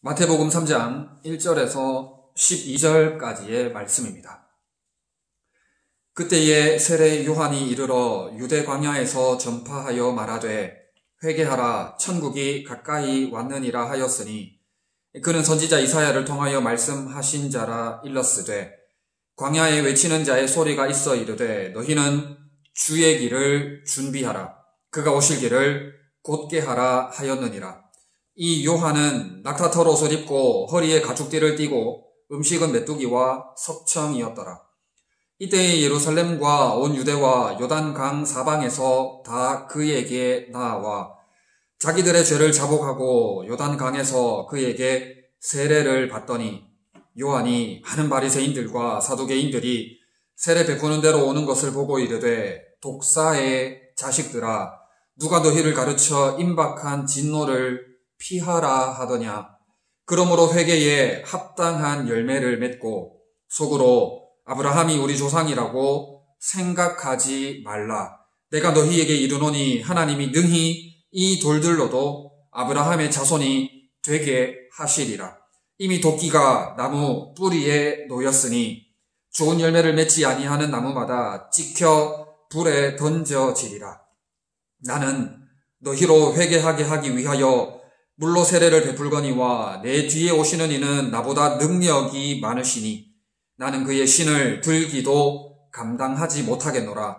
마태복음 3장 1절에서 12절까지의 말씀입니다. 그때에 세례 요한이 이르러 유대 광야에서 전파하여 말하되 회개하라 천국이 가까이 왔느니라 하였으니 그는 선지자 이사야를 통하여 말씀하신 자라 일렀으되 광야에 외치는 자의 소리가 있어 이르되 너희는 주의 길을 준비하라 그가 오실 길을 곧게 하라 하였느니라. 이 요한은 낙타털 옷을 입고 허리에 가죽띠를 띠고 음식은 메뚜기와 석청이었더라. 이때에 예루살렘과 온 유대와 요단강 사방에서 다 그에게 나와 자기들의 죄를 자복하고 요단강에서 그에게 세례를 받더니 요한이 많은 바리새인들과 사두개인들이 세례 베푸는 대로 오는 것을 보고 이르되 독사의 자식들아 누가 너희를 가르쳐 임박한 진노를 피하라 하더냐. 그러므로 회개에 합당한 열매를 맺고 속으로 아브라함이 우리 조상이라고 생각하지 말라. 내가 너희에게 이르노니 하나님이 능히 이 돌들로도 아브라함의 자손이 되게 하시리라. 이미 도끼가 나무 뿌리에 놓였으니 좋은 열매를 맺지 아니하는 나무마다 찍혀 불에 던져지리라. 나는 너희로 회개하게 하기 위하여 물로 세례를 베풀거니와 내 뒤에 오시는 이는 나보다 능력이 많으시니 나는 그의 신을 들기도 감당하지 못하겠노라.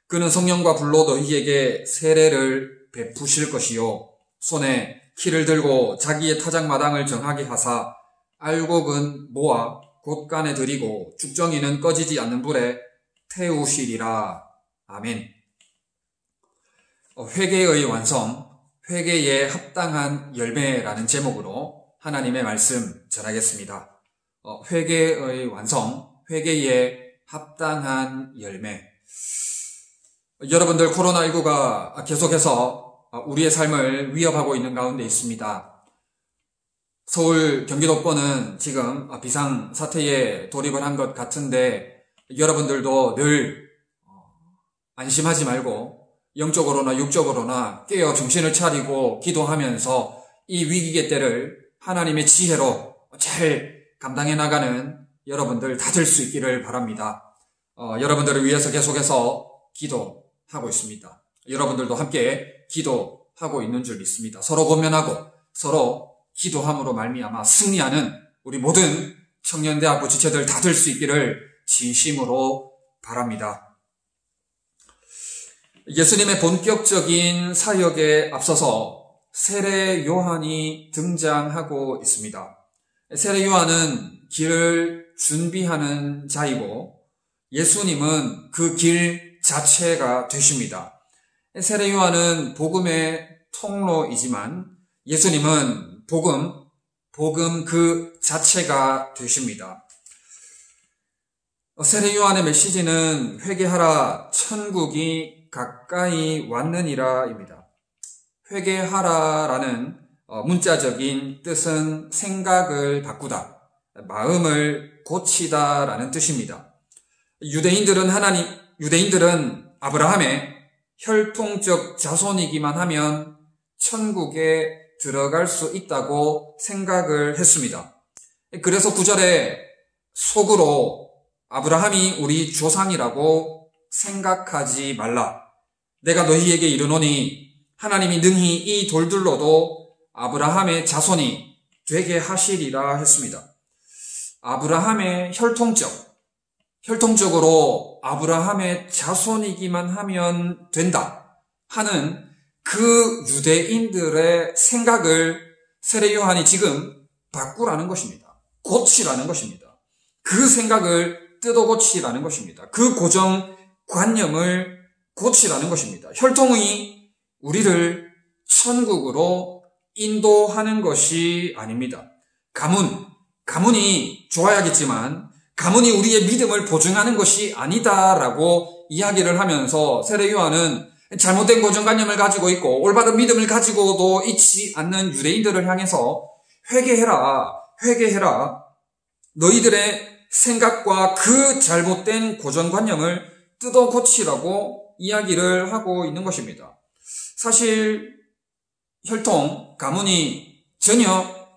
그는 성령과 불로 너희에게 세례를 베푸실 것이요 손에 키를 들고 자기의 타작마당을 정하게 하사 알곡은 모아 곳간에 들이고 죽정이는 꺼지지 않는 불에 태우시리라. 아멘. 회개의 완성, 회개에 합당한 열매라는 제목으로 하나님의 말씀 전하겠습니다. 회개의 완성, 회개에 합당한 열매. 여러분들 코로나19가 계속해서 우리의 삶을 위협하고 있는 가운데 있습니다. 서울 경기도권은 지금 비상사태에 돌입을 한 것 같은데 여러분들도 늘 안심하지 말고 영적으로나 육적으로나 깨어 정신을 차리고 기도하면서 이 위기의 때를 하나님의 지혜로 잘 감당해 나가는 여러분들 다 될 수 있기를 바랍니다. 여러분들을 위해서 계속해서 기도하고 있습니다. 여러분들도 함께 기도하고 있는 줄 믿습니다. 서로 권면하고 서로 기도함으로 말미암아 승리하는 우리 모든 청년대학부 지체들 다 될 수 있기를 진심으로 바랍니다. 예수님의 본격적인 사역에 앞서서 세례 요한이 등장하고 있습니다. 세례 요한은 길을 준비하는 자이고 예수님은 그 길 자체가 되십니다. 세례 요한은 복음의 통로이지만 예수님은 복음 그 자체가 되십니다. 세례 요한의 메시지는 회개하라 천국이 가까이 왔느니라입니다. 회개하라라는 문자적인 뜻은 생각을 바꾸다, 마음을 고치다라는 뜻입니다. 유대인들은 아브라함의 혈통적 자손이기만 하면 천국에 들어갈 수 있다고 생각을 했습니다. 그래서 9절에 속으로 아브라함이 우리 조상이라고 생각하지 말라. 내가 너희에게 이르노니 하나님이 능히 이 돌들로도 아브라함의 자손이 되게 하시리라 했습니다. 아브라함의 혈통적으로 아브라함의 자손이기만 하면 된다 하는 그 유대인들의 생각을 세례 요한이 지금 바꾸라는 것입니다. 고치라는 것입니다. 그 생각을 뜯어 고치라는 것입니다. 그 고정관념을 고치라는 것입니다. 혈통이 우리를 천국으로 인도하는 것이 아닙니다. 가문이 좋아야겠지만 가문이 우리의 믿음을 보증하는 것이 아니다라고 이야기를 하면서 세례 요한은 잘못된 고정관념을 가지고 있고 올바른 믿음을 가지고도 있지 않는 유대인들을 향해서 회개해라. 너희들의 생각과 그 잘못된 고정관념을 뜯어 고치라고 이야기를 하고 있는 것입니다. 사실 혈통, 가문이 전혀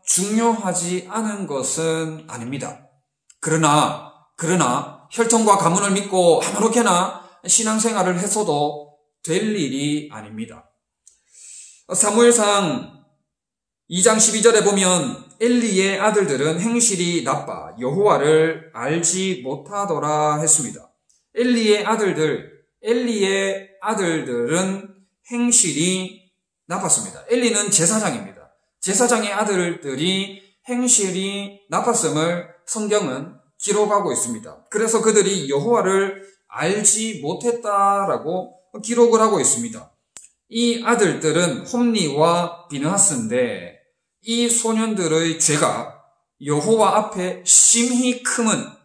중요하지 않은 것은 아닙니다. 그러나 혈통과 가문을 믿고 아무렇게나 신앙생활을 해서도 될 일이 아닙니다. 사무엘상 2장 12절에 보면 엘리의 아들들은 행실이 나빠 여호와를 알지 못하더라 했습니다. 엘리의 아들들은 행실이 나빴습니다. 엘리는 제사장입니다. 제사장의 아들들이 행실이 나빴음을 성경은 기록하고 있습니다. 그래서 그들이 여호와를 알지 못했다라고 기록을 하고 있습니다. 이 아들들은 홈니와 비느하스인데 이 소년들의 죄가 여호와 앞에 심히 크면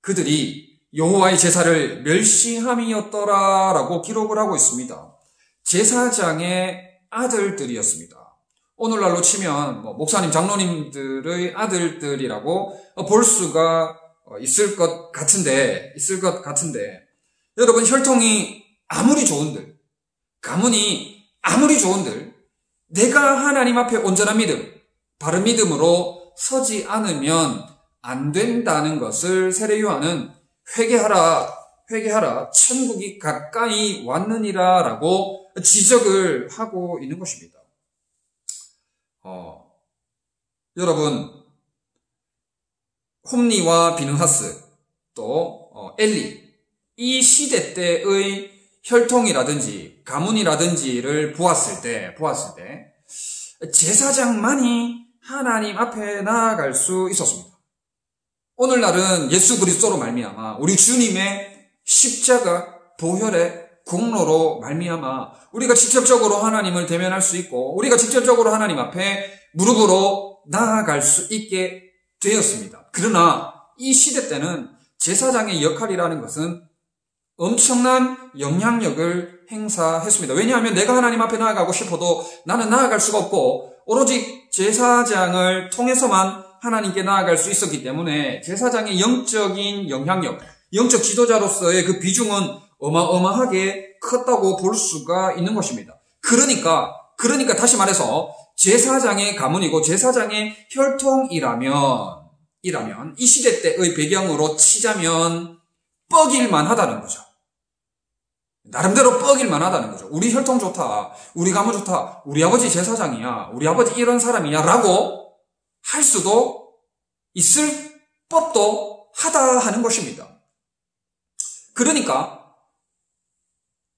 그들이 여호와의 제사를 멸시함이었더라라고 기록을 하고 있습니다. 제사장의 아들들이었습니다. 오늘날로 치면 목사님, 장로님들의 아들들이라고 볼 수가 있을 것 같은데 여러분 혈통이 아무리 좋은들, 가문이 아무리 좋은들 내가 하나님 앞에 온전한 믿음, 바른 믿음으로 서지 않으면 안 된다는 것을 세례 요한은 회개하라 천국이 가까이 왔느니라 라고 지적을 하고 있는 것입니다. 여러분 홈니와 비느하스 또 엘리 이 시대 때의 혈통이라든지 가문이라든지를 보았을 때 제사장만이 하나님 앞에 나아갈 수 있었습니다. 오늘날은 예수 그리스도로 말미암아 우리 주님의 십자가 보혈의 공로로 말미암아 우리가 직접적으로 하나님을 대면할 수 있고 우리가 직접적으로 하나님 앞에 무릎으로 나아갈 수 있게 되었습니다. 그러나 이 시대 때는 제사장의 역할이라는 것은 엄청난 영향력을 행사했습니다. 왜냐하면 내가 하나님 앞에 나아가고 싶어도 나는 나아갈 수가 없고 오로지 제사장을 통해서만 하나님께 나아갈 수 있었기 때문에 제사장의 영적인 영향력, 영적 지도자로서의 그 비중은 어마어마하게 컸다고 볼 수가 있는 것입니다. 그러니까 다시 말해서 제사장의 가문이고 제사장의 혈통이라면 이 시대 때의 배경으로 치자면 뻐길만 하다는 거죠. 나름대로 뻐길만 하다는 거죠. 우리 혈통 좋다, 우리 가문 좋다, 우리 아버지 제사장이야, 우리 아버지 이런 사람이야 라고 할 수도 있을 법도 하다 하는 것입니다. 그러니까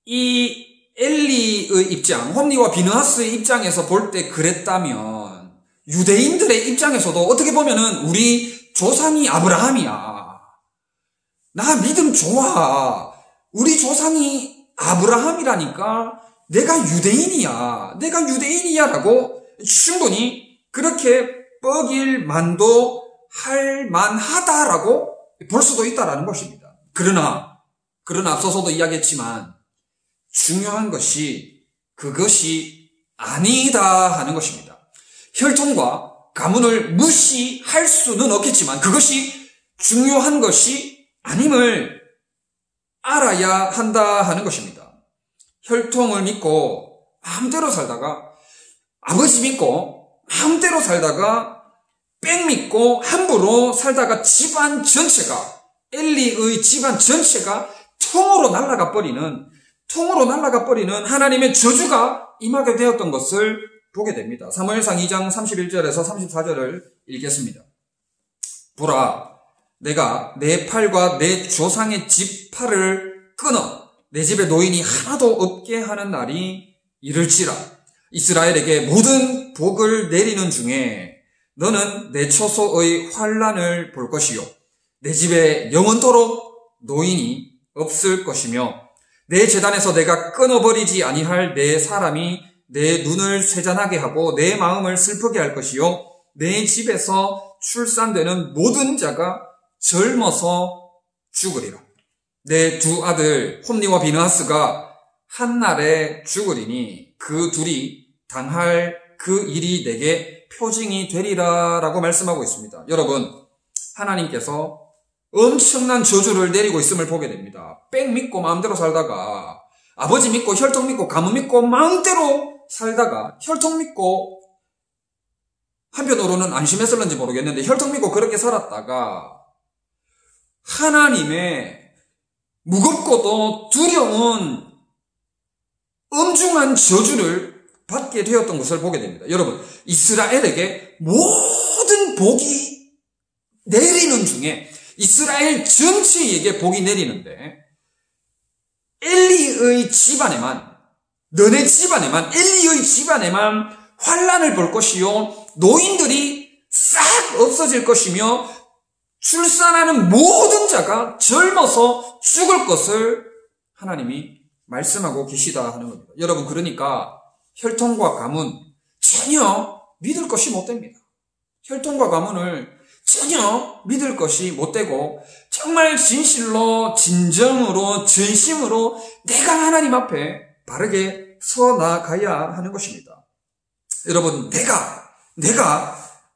이 엘리의 입장, 홈니와 비느하스의 입장에서 볼 때 그랬다면 유대인들의 입장에서도 어떻게 보면은 우리 조상이 아브라함이야. 나 믿음 좋아. 우리 조상이 아브라함이라니까 내가 유대인이야 라고 충분히 그렇게 뻐길 만도 할 만하다라고 볼 수도 있다라는 것입니다. 그러나 앞서서도 이야기했지만 중요한 것이 그것이 아니다 하는 것입니다. 혈통과 가문을 무시할 수는 없겠지만 그것이 중요한 것이 아님을 알아야 한다 하는 것입니다. 혈통을 믿고 마음대로 살다가 아버지 믿고 마음대로 살다가 뺑 믿고 함부로 살다가 집안 전체가 엘리의 집안 전체가 통으로 날아가 버리는 하나님의 저주가 임하게 되었던 것을 보게 됩니다. 사무엘상 2장 31절에서 34절을 읽겠습니다. 보라, 내가 내 팔과 내 조상의 집 팔을 끊어 내 집에 노인이 하나도 없게 하는 날이 이를지라. 이스라엘에게 모든 복을 내리는 중에 너는 내 처소의 환난을 볼 것이요 내 집에 영원토록 노인이 없을 것이며 내 제단에서 내가 끊어버리지 아니할 내 사람이 내 눈을 쇠잔하게 하고 내 마음을 슬프게 할 것이요 내 집에서 출산되는 모든 자가 젊어서 죽으리라. 내 두 아들 홈니와 비느하스가 한날에 죽으리니 그 둘이 당할 그 일이 내게 표징이 되리라 라고 말씀하고 있습니다. 여러분, 하나님께서 엄청난 저주를 내리고 있음을 보게 됩니다. 뺑 믿고 마음대로 살다가 아버지 믿고 혈통 믿고 가문 믿고 마음대로 살다가 혈통 믿고 한편으로는 안심했을는지 모르겠는데 혈통 믿고 그렇게 살았다가 하나님의 무겁고도 두려운 엄중한 저주를 받게 되었던 것을 보게 됩니다. 여러분, 이스라엘에게 모든 복이 내리는 중에 이스라엘 전체에게 복이 내리는데 엘리의 집안에만, 너네 집안에만, 엘리의 집안에만 환란을 볼 것이요 노인들이 싹 없어질 것이며 출산하는 모든 자가 젊어서 죽을 것을 하나님이 말씀하고 계시다 하는 겁니다. 여러분, 그러니까 혈통과 가문 전혀 믿을 것이 못 됩니다. 혈통과 가문을 전혀 믿을 것이 못 되고 정말 진실로 진정으로 전심으로 내가 하나님 앞에 바르게 서 나가야 하는 것입니다. 여러분, 내가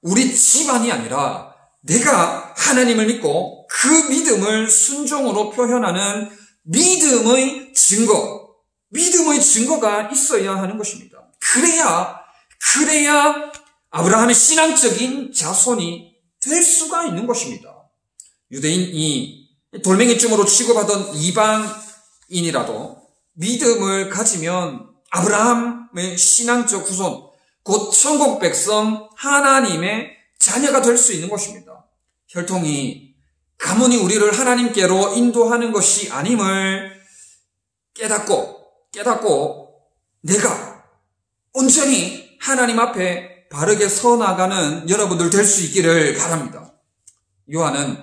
우리 집안이 아니라 내가 하나님을 믿고 그 믿음을 순종으로 표현하는 믿음의 증거가 있어야 하는 것입니다. 그래야 아브라함의 신앙적인 자손이 될 수가 있는 것입니다. 유대인이 돌멩이쯤으로 취급하던 이방인이라도 믿음을 가지면 아브라함의 신앙적 후손, 곧 천국 백성 하나님의 자녀가 될 수 있는 것입니다. 혈통이, 가문이 우리를 하나님께로 인도하는 것이 아님을 깨닫고 내가 온전히 하나님 앞에 바르게 서 나가는 여러분들 될 수 있기를 바랍니다. 요한은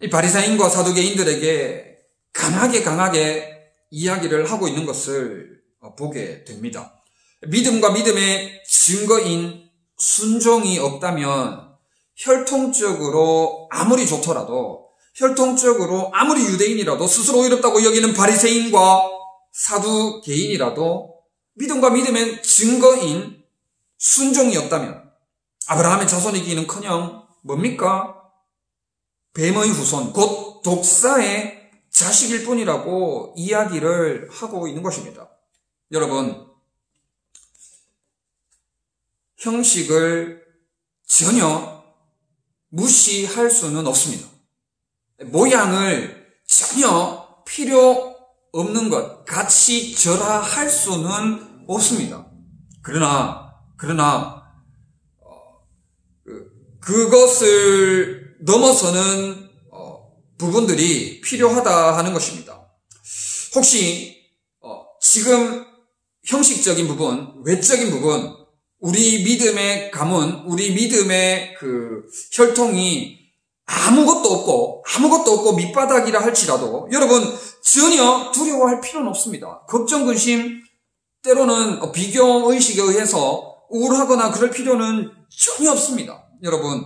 이 바리새인과 사두개인들에게 강하게 이야기를 하고 있는 것을 보게 됩니다. 믿음과 믿음의 증거인 순종이 없다면 혈통적으로 아무리 좋더라도, 혈통적으로 아무리 유대인이라도, 스스로 의롭다고 여기는 바리새인과 사두개인이라도 믿음과 믿음의 증거인 순종이 없다면 아브라함의 자손이기는커녕 뭡니까? 뱀의 후손, 곧 독사의 자식일 뿐이라고 이야기를 하고 있는 것입니다. 여러분, 형식을 전혀 무시할 수는 없습니다. 모양을 전혀 필요 없는 것, 같이 절하할 수는 없습니다. 그러나 그것을 넘어서는 부분들이 필요하다 하는 것입니다. 혹시 지금 형식적인 부분, 외적인 부분, 우리 믿음의 가문, 우리 믿음의 그 혈통이 아무것도 없고 밑바닥이라 할지라도 여러분 전혀 두려워할 필요는 없습니다. 걱정, 근심, 때로는 비교의식에 의해서 우울하거나 그럴 필요는 전혀 없습니다. 여러분,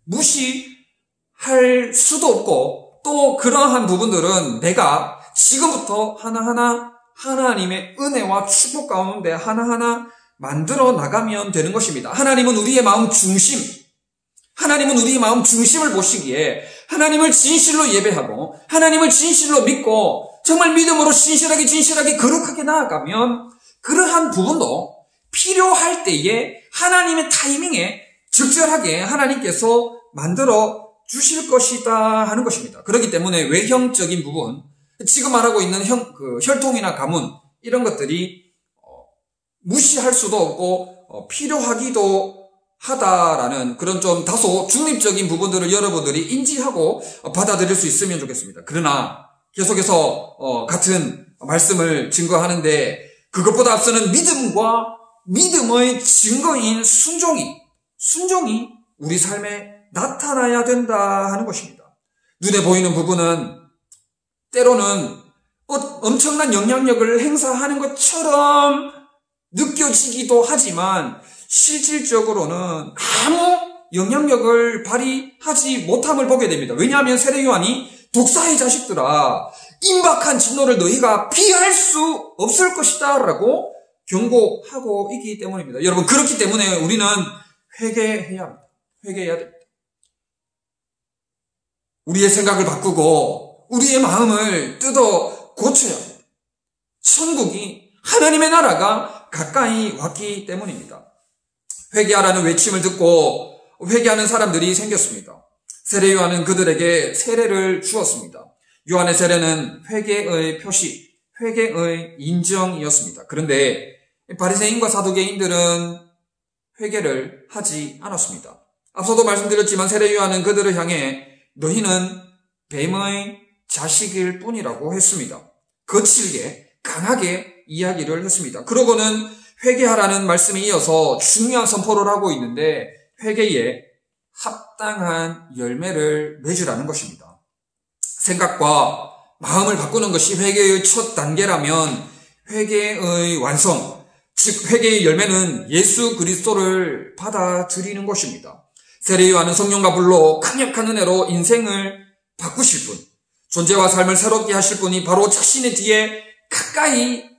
무시할 수도 없고 또 그러한 부분들은 내가 지금부터 하나하나 하나님의 은혜와 축복 가운데 하나하나 만들어 나가면 되는 것입니다. 하나님은 우리의 마음 중심을 보시기에 하나님을 진실로 예배하고 하나님을 진실로 믿고 정말 믿음으로 진실하게 거룩하게 나아가면 그러한 부분도 필요할 때에 하나님의 타이밍에 적절하게 하나님께서 만들어 주실 것이다 하는 것입니다. 그렇기 때문에 외형적인 부분, 지금 말하고 있는 혈통이나 가문 이런 것들이 무시할 수도 없고 필요하기도 하다라는 그런 좀 다소 중립적인 부분들을 여러분들이 인지하고 받아들일 수 있으면 좋겠습니다. 그러나 계속해서 같은 말씀을 증거하는데 그것보다 앞서는 믿음과 믿음의 증거인 순종이 우리 삶에 나타나야 된다 하는 것입니다. 눈에 보이는 부분은 때로는 엄청난 영향력을 행사하는 것처럼 느껴지기도 하지만 실질적으로는 아무 영향력을 발휘하지 못함을 보게 됩니다. 왜냐하면 세례 요한이 독사의 자식들아 임박한 진노를 너희가 피할 수 없을 것이다 라고 경고하고 있기 때문입니다. 여러분, 그렇기 때문에 우리는 회개해야 합니다. 회개해야 됩니다. 우리의 생각을 바꾸고 우리의 마음을 뜯어 고쳐야 합니다. 천국이, 하나님의 나라가 가까이 왔기 때문입니다. 회개하라는 외침을 듣고 회개하는 사람들이 생겼습니다. 세례 요한은 그들에게 세례를 주었습니다. 요한의 세례는 회개의 표시, 회개의 인정이었습니다. 그런데 바리새인과 사두개인들은 회개를 하지 않았습니다. 앞서도 말씀드렸지만 세례 요한은 그들을 향해 너희는 뱀의 자식일 뿐이라고 했습니다. 거칠게 강하게 이야기를 했습니다. 그러고는 회개하라는 말씀에 이어서 중요한 선포를 하고 있는데 회개에 합당한 열매를 맺으라는 것입니다. 생각과 마음을 바꾸는 것이 회개의 첫 단계라면 회개의 완성, 즉 회개의 열매는 예수 그리스도를 받아들이는 것입니다. 세례 요한은 성령과 불로 강력한 은혜로 인생을 바꾸실 분, 존재와 삶을 새롭게 하실 분이 바로 자신의 뒤에 가까이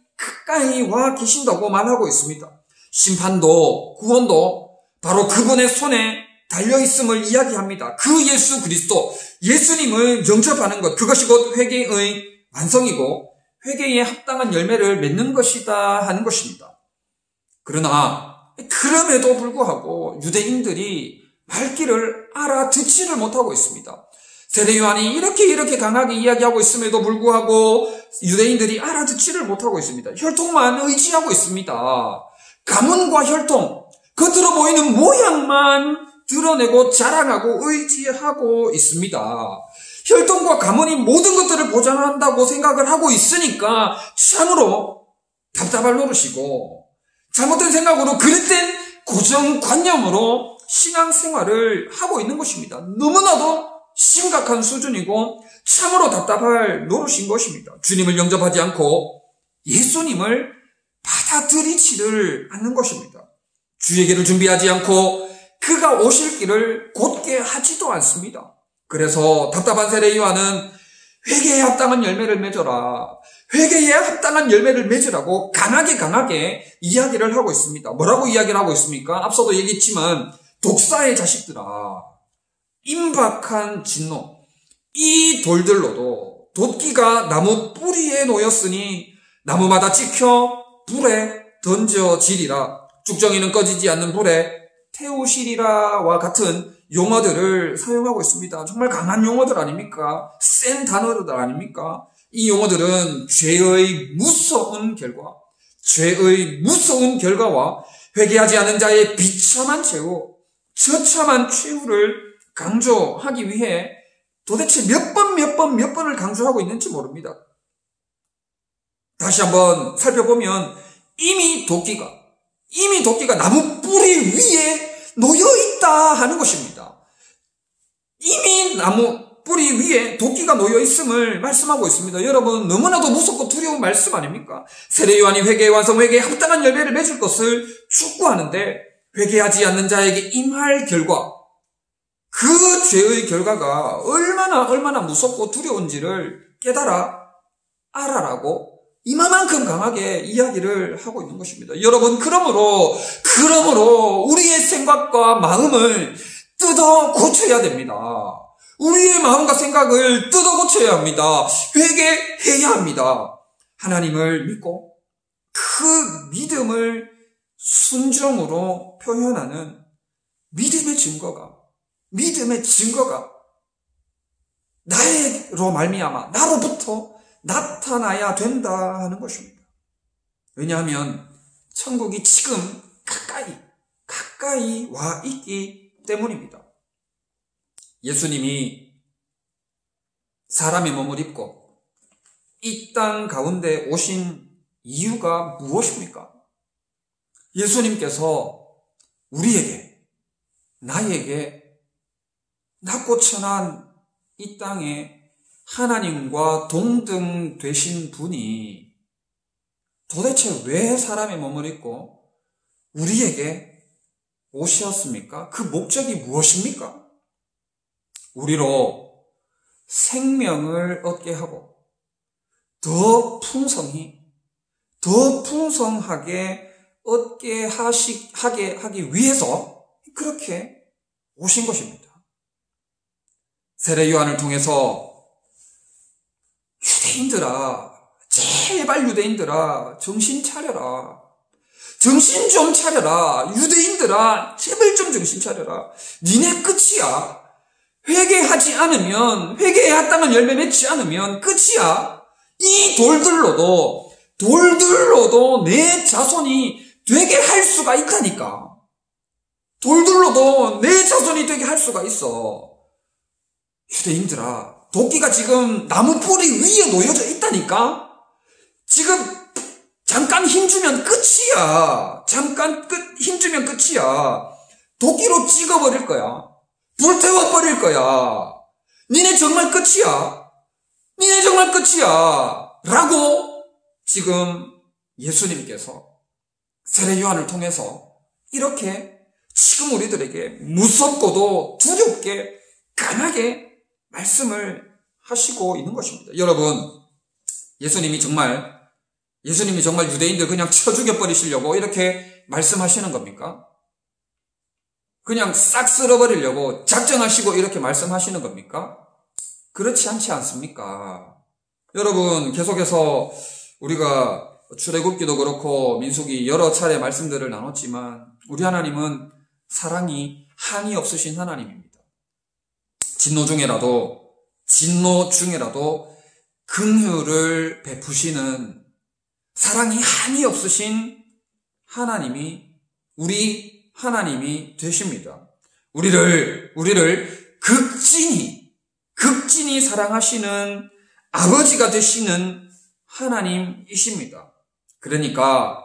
와 계신다고 말하고 있습니다. 심판도 구원도 바로 그분의 손에 달려있음을 이야기합니다. 그 예수 그리스도, 예수님을 영접하는 것, 그것이 곧 회개의 완성이고 회개에 합당한 열매를 맺는 것이다 하는 것입니다. 그러나 그럼에도 불구하고 유대인들이 말귀를 알아듣지를 못하고 있습니다. 세례 요한이 이렇게 강하게 이야기하고 있음에도 불구하고 유대인들이 알아듣지를 못하고 있습니다. 혈통만 의지하고 있습니다. 가문과 혈통, 겉으로 보이는 모양만 드러내고 자랑하고 의지하고 있습니다. 혈통과 가문이 모든 것들을 보장한다고 생각을 하고 있으니까 참으로 답답할 노릇이고 잘못된 생각으로 그릇된 고정관념으로 신앙생활을 하고 있는 것입니다. 너무나도 심각한 수준이고 참으로 답답할 노릇인 것입니다. 주님을 영접하지 않고 예수님을 받아들이지를 않는 것입니다. 주에게를 준비하지 않고 그가 오실 길을 곧게 하지도 않습니다. 그래서 답답한 세례 요한은 회개에 합당한 열매를 맺어라, 회개에 합당한 열매를 맺으라고 강하게 이야기를 하고 있습니다. 뭐라고 이야기를 하고 있습니까? 앞서도 얘기했지만 독사의 자식들아, 임박한 진노, 이 돌들로도 돛기가 나무 뿌리에 놓였으니 나무마다 찍혀 불에 던져지리라. 죽정이는 꺼지지 않는 불에 태우시리라와 같은 용어들을 사용하고 있습니다. 정말 강한 용어들 아닙니까? 센 단어들 아닙니까? 이 용어들은 죄의 무서운 결과와 회개하지 않은 자의 비참한 최후, 처참한 최후를 강조하기 위해 도대체 몇 번을 강조하고 있는지 모릅니다. 다시 한번 살펴보면 이미 도끼가 나무 뿌리 위에 놓여있다 하는 것입니다. 이미 나무 뿌리 위에 도끼가 놓여있음을 말씀하고 있습니다. 여러분, 너무나도 무섭고 두려운 말씀 아닙니까? 세례 요한이 회개의 완성, 회개에 합당한 열매를 맺을 것을 축구하는데 회개하지 않는 자에게 임할 결과, 그 죄의 결과가 얼마나 무섭고 두려운지를 깨달아 알아라고 이만큼 강하게 이야기를 하고 있는 것입니다. 여러분, 그러므로 우리의 생각과 마음을 뜯어 고쳐야 됩니다. 우리의 마음과 생각을 뜯어 고쳐야 합니다. 회개해야 합니다. 하나님을 믿고 그 믿음을 순종으로 표현하는 믿음의 증거가 나로부터 나타나야 된다 하는 것입니다. 왜냐하면 천국이 지금 가까이 와 있기 때문입니다. 예수님이 사람의 몸을 입고 이 땅 가운데 오신 이유가 무엇입니까? 예수님께서 나에게 낮고 천한 이 땅에 하나님과 동등 되신 분이 도대체 왜 사람의 몸을 입고 우리에게 오셨습니까? 그 목적이 무엇입니까? 우리로 생명을 얻게 하고 더 풍성하게 얻게 하기 위해서 그렇게 오신 것입니다. 세례 요한을 통해서 제발 유대인들아, 정신 차려라. 정신 좀 차려라. 유대인들아, 제발 좀 정신 차려라. 니네 끝이야. 회개하지 않으면, 회개에 합당한 열매 맺지 않으면 끝이야. 이 돌들로도 내 자손이 되게 할 수가 있다니까. 돌들로도 내 자손이 되게 할 수가 있어. 유대인들아, 도끼가 지금 나무 뿌리 위에 놓여져 있다니까? 지금 잠깐 힘주면 끝이야. 힘주면 끝이야. 도끼로 찍어버릴 거야. 불태워버릴 거야. 니네 정말 끝이야. 니네 정말 끝이야. 라고 지금 예수님께서 세례 요한을 통해서 이렇게 지금 우리들에게 무섭고도 두렵게 강하게 말씀을 하시고 있는 것입니다. 여러분, 예수님이 정말 유대인들 그냥 쳐 죽여버리시려고 이렇게 말씀하시는 겁니까? 그냥 싹 쓸어버리려고 작정하시고 이렇게 말씀하시는 겁니까? 그렇지 않지 않습니까? 여러분, 계속해서 우리가 출애굽기도 그렇고 민수기 여러 차례 말씀들을 나눴지만 우리 하나님은 사랑이 한이 없으신 하나님입니다. 진노 중에라도 긍휼을 베푸시는 사랑이 한이 없으신 하나님이 우리 하나님이 되십니다. 우리를 극진히 사랑하시는 아버지가 되시는 하나님이십니다. 그러니까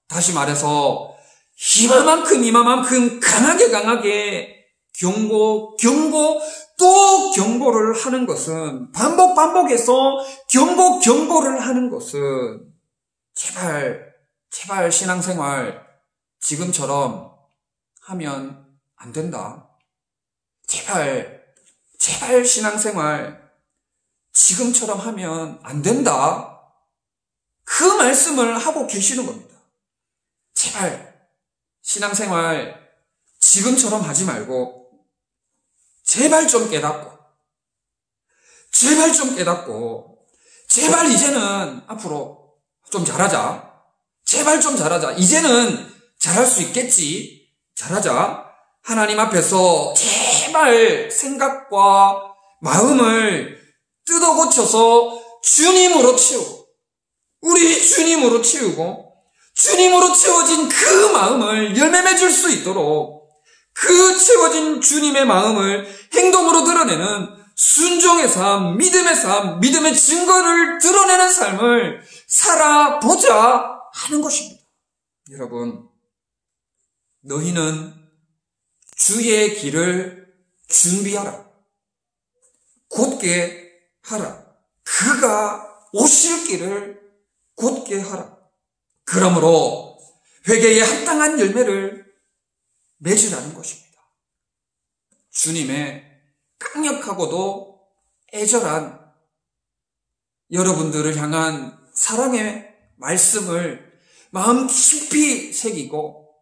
다시 말해서 이마만큼 강하게 경고 또 경고를 하는 것은 반복해서 경고를 하는 것은 제발 신앙생활 지금처럼 하면 안 된다. 제발 신앙생활 지금처럼 하면 안 된다. 그 말씀을 하고 계시는 겁니다. 제발 신앙생활 지금처럼 하지 말고 제발 좀 깨닫고 제발 이제는 앞으로 좀 잘하자. 제발 좀 잘하자. 이제는 잘할 수 있겠지. 잘하자. 하나님 앞에서 제발 생각과 마음을 뜯어 고쳐서 주님으로 채우고 우리 주님으로 채우고 주님으로 채워진 그 마음을 열매 맺을 수 있도록 그 채워진 주님의 마음을 행동으로 드러내는 순종의 삶, 믿음의 삶, 믿음의 증거를 드러내는 삶을 살아보자 하는 것입니다. 여러분, 너희는 주의 길을 준비하라. 곧게 하라. 그가 오실 길을 곧게 하라. 그러므로 회개에 합당한 열매를 맺으라는 것입니다. 주님의 강력하고도 애절한 여러분들을 향한 사랑의 말씀을 마음 깊이 새기고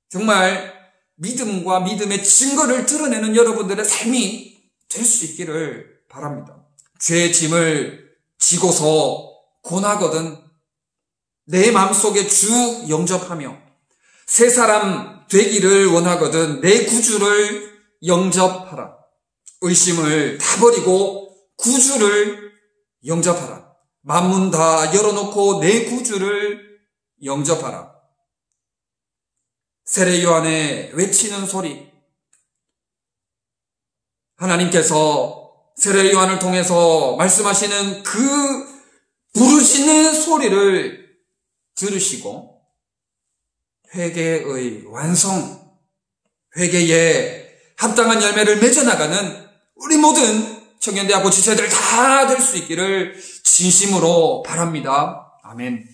정말 믿음과 믿음의 증거를 드러내는 여러분들의 삶이 될 수 있기를 바랍니다. 죄의 짐을 지고서 고나거든 내 마음속에 주 영접하며 새 사람 되기를 원하거든 내 구주를 영접하라. 의심을 다 버리고 구주를 영접하라. 만문 다 열어놓고 내 구주를 영접하라. 세례 요한의 외치는 소리, 하나님께서 세례 요한을 통해서 말씀하시는 그 부르시는 소리를 들으시고 회개의 완성, 회개에 합당한 열매를 맺어나가는 우리 모든 청년대학교 지체들 다 될 수 있기를 진심으로 바랍니다. 아멘.